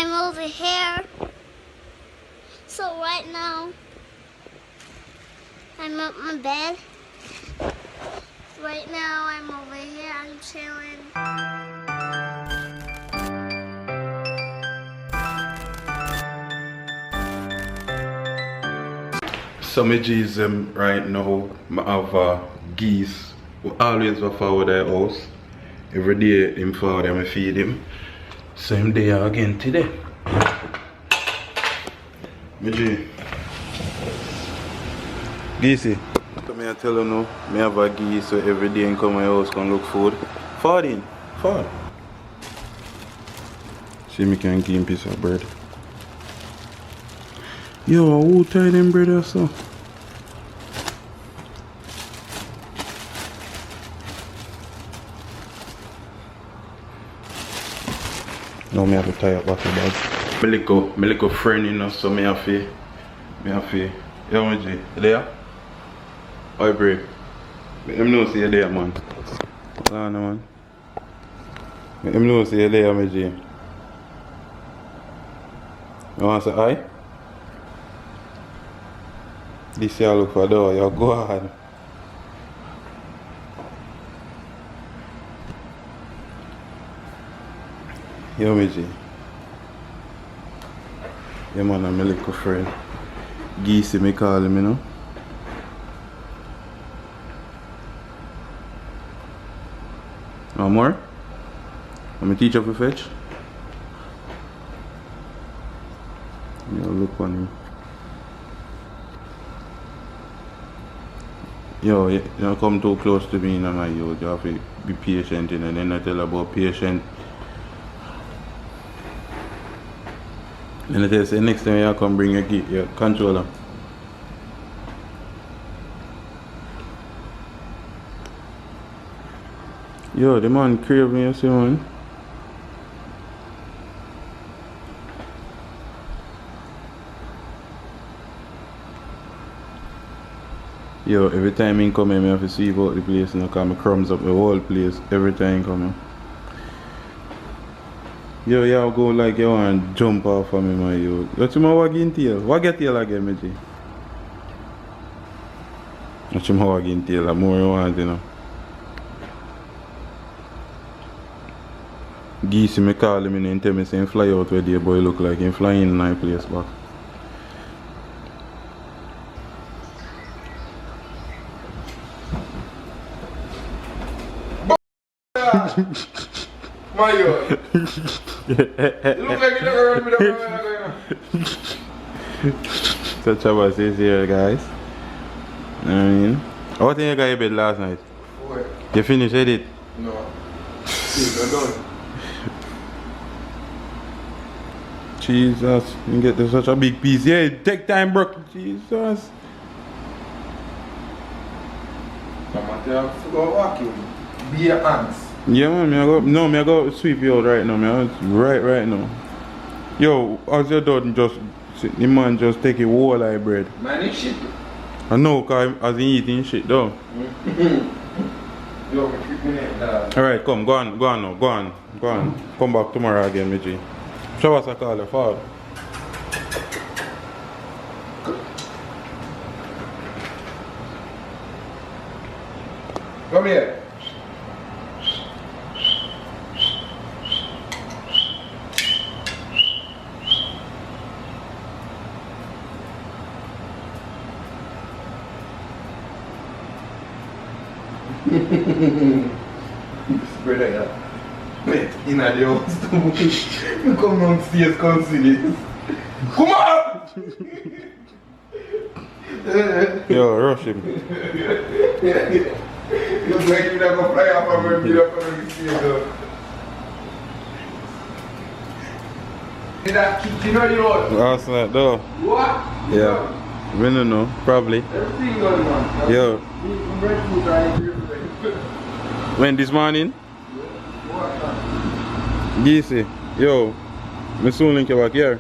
I'm over here. So right now, I'm at my bed. Right now, I'm over here. I'm chilling. So my G's right now, I have geese who always follow their house. Every day him follow them, I feed him. So I'm there again today. My G. Geese. So I tell you now, I have a geese so every day I come to my house can look food. Forward in. Forward. See me can give him a piece of bread. Yo, who tie them bread or so? Now I have to tie up back the bag. My little friend, you know, so I have to, yo, my G, you there? I pray. Let me know see you there, man. Hold on, man. Let me know see you there, my G. You want to say hi? This year look for the door, you go ahead. Yo, my G. Yeah, man, I'm a little friend. Geese, me call him, you know. One more? I'm a teacher for fetch. Yeah, look on him. Yo, you don't come too close to me in my youth. You have to be patient, you know, and then I tell about patient. And I tell you, next time you come bring your controller. Yo, the man crave me, you see, man. Yo, every time he come here, I have to sweep out the place, you know, because I crumbs up the whole place every time he come here. Yo, you go like you want to jump off of me, my yo. What's my wagging tail? Wag your tail again, my G. What's my wagging tail? The more you want, you know. Geese, me call him and tell me say fly out where the boy look like him flying in my place back. Mayo, you look like you never heard me that. So Chabas is here, guys. You know what I mean? What did you got in bed last night? What? You finished it? No. Still not done. Jesus, you get such a big piece. Yeah, take time, bro. Jesus. I'm going to go vacuum. Be your hands. Yeah, man, I go sweep you out right now, man. Right now. Yo, as you're done, just the man just take a whole like bread. Man, it's shit. I know, cause as he eating shit though. Yo, me treat me name, dog. Alright, come, go on now, go on. Come back tomorrow again, my G. Show us a call your father. Come here. Brother, yeah. Wait, in the house. You come downstairs, come see this. Come on! Yo, rush him. Looks like you're not gonna fly off and beat up on the stairs, though. Did that kick you know the road? Last night though. What? Yeah. We don't know, probably. Everything going on. Yo. Breadfruit are everywhere. When this morning? Geese, yo, me soon link you back here.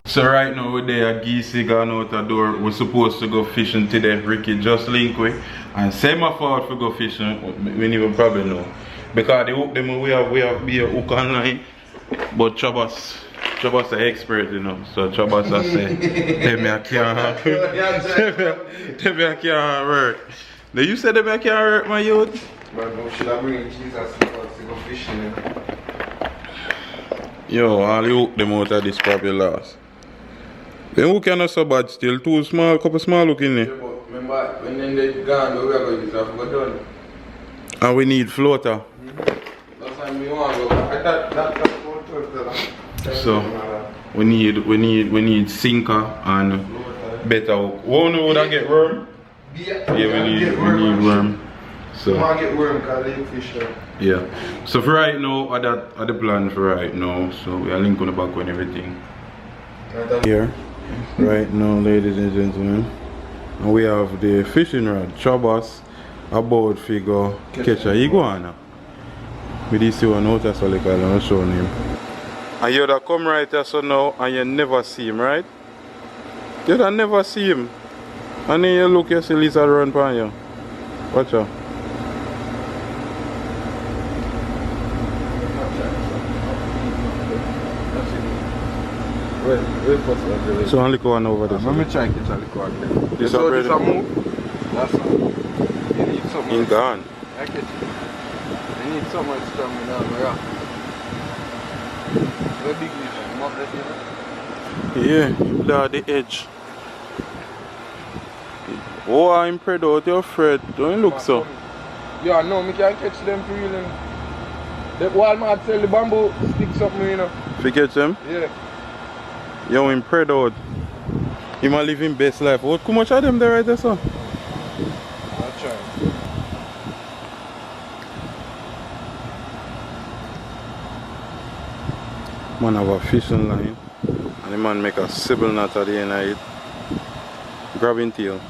So right now we're there, Geese gone out the door. We're supposed to go fishing today. Ricky just link with and say my fault for go fishing. We never probably know. Because the hook them we have be a hook online. But Chabas an expert, you know. So Chabas I say, them I can't them I can't work. Now you said them I can't work, my youth? Man, no, should I bring Jesus to go fishing? Yo, all you hook them out of this probably last. Them hook are not so bad still, two small, couple small hook in there. Yeah, but remember, when they gone, we are going to use that for done. And we need floater. That's why we want to go. I thought that's what So we need sinker and better hook. One would I get worm? Yeah, we need worm. So we want to get worm because they fish there. yeah. So for right now, are the plan for right now. So we are linking the back and everything. Here, right now, ladies and gentlemen, and we have the fishing rod, Chabas, about figure catch a iguana. We did see one out as well, like I'm showing him. And you that come right here so now and you never see him, right? You that never see him. And then you look, you see lizard run by you. Watch out. So only go on over there. Let me try to catch a little one. This so already. this a move? That's all. You need something. In gone. I catch it. You need so much stamina now, bro. Very big fish. You must let Yeah, that's the edge. Oh, I'm afraid out, you're afraid. Don't look so. Yeah, no, I can catch them for real. The Walmart sell the bamboo sticks up me, you know. If you catch them? Yeah. Yo, I'm afraid out. He might live in best life. What, how much of them there right there, sir? I'll try. Man have a fishing line. And the man make a sibble knot at the end of it. Grabbing tail.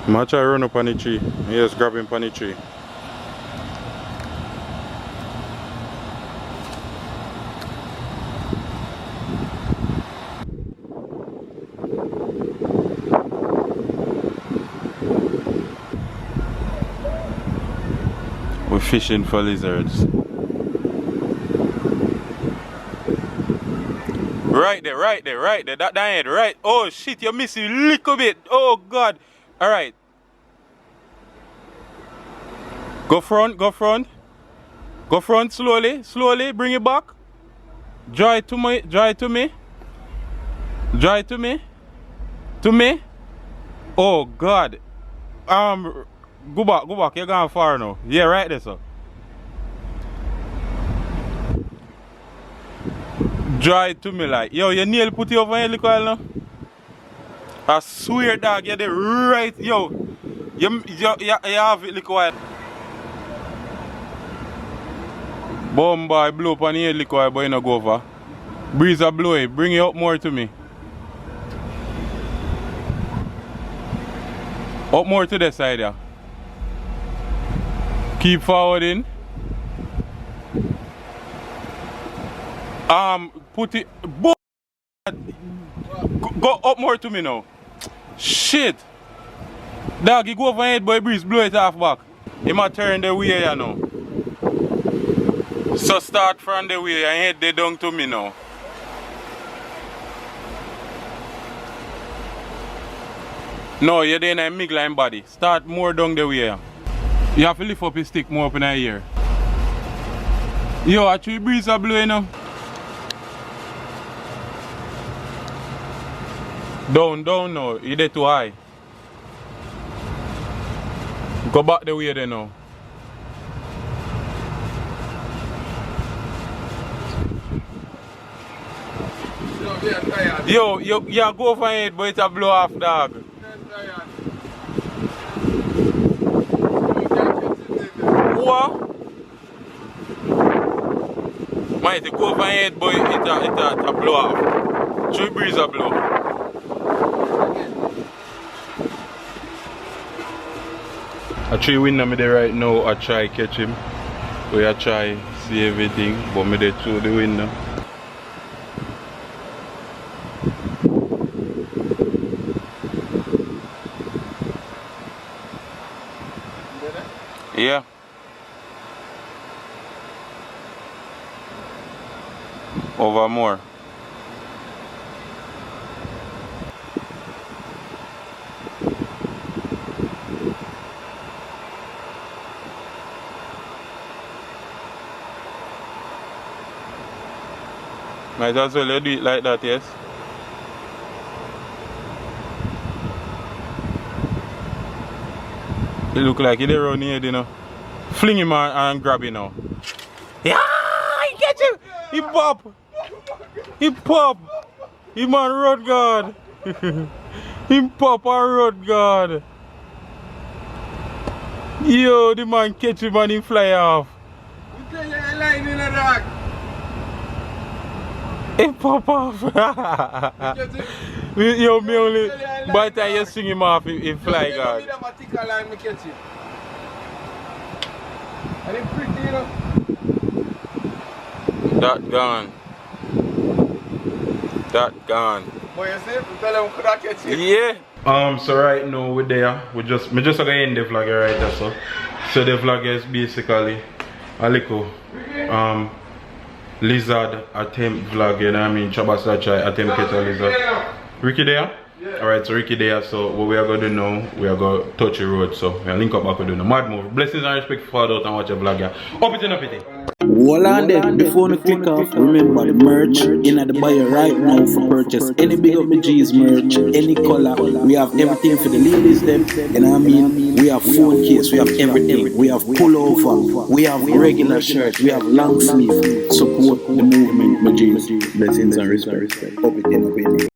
I try run up on the tree. He just grabbing on the tree. We're fishing for lizards. Right there, right there, right there. That head, right. Oh shit, you're missing a little bit. Oh god. Alright. Go front, go front. Go front slowly, slowly, bring it back. Draw it to me, draw it to me. Draw it to me. To me. Oh god. Go back, you're going far now. Yeah, right there, sir. Draw it to me like, yo, your nail put you over here, look now. I swear, dog, you're the right, yo. You have it, look while. Bomb boy, blow up on the head, look while, but you don't go over. Breeze a blow it, bring it up more to me. Up more to the side, yeah. Keep forwarding. Put it. Go up more to me now. Shit. Dog, you go over head, boy, breeze, blow it half back. He might turn the way, you know. So start from the way and head they down to me now. No, you're doing a big line body. Start more down the way. You have to lift up your stick more up in the air. Yo, actually breeze are blowing now. Down now. You're there too high. Go back the way there now. Yo, you go for it, but it's a blow off, dog. What? Might go for it, but it's a blow off. Tree breeze a blow. I try win me there right now. I try catch him. We I try see everything, but me there through the window. Yeah. Over more. Might as well do it like that, yes? It look like he there around here, you know. Fling him and grab him now. Yeah, he get you! He pop! He pop! He man road guard! He pop and road guard! Yo, the man catch him and he fly off. He pop off! Yo, me only by the time you swing him off, he fly guard. That gone. That gone. Boy, you see? You tell them could I catch it? Yeah. So right now we're there. We just gonna end the vlog right there, so. So the vlog is basically a little lizard attempt vlog, you know what I mean? Chabasa try attempt catch a lizard. Ricky there? Yeah. Alright, so Ricky there, so what we are gonna do now, we are gonna touch the road, so we are link up back with the mad move. Blessings and respect for out and watch a vlog, yeah. Up it and up it. Hold on there, before you click off, remember the merch in the bio right now for purchase. Any Big Up My G's merch, any color, we have everything for the ladies them, you know what I mean? We have phone case, we have everything, we have pullover, we have regular shirts, we have long sleeve. Support the movement, my G's. Blessings and respect. Up it in.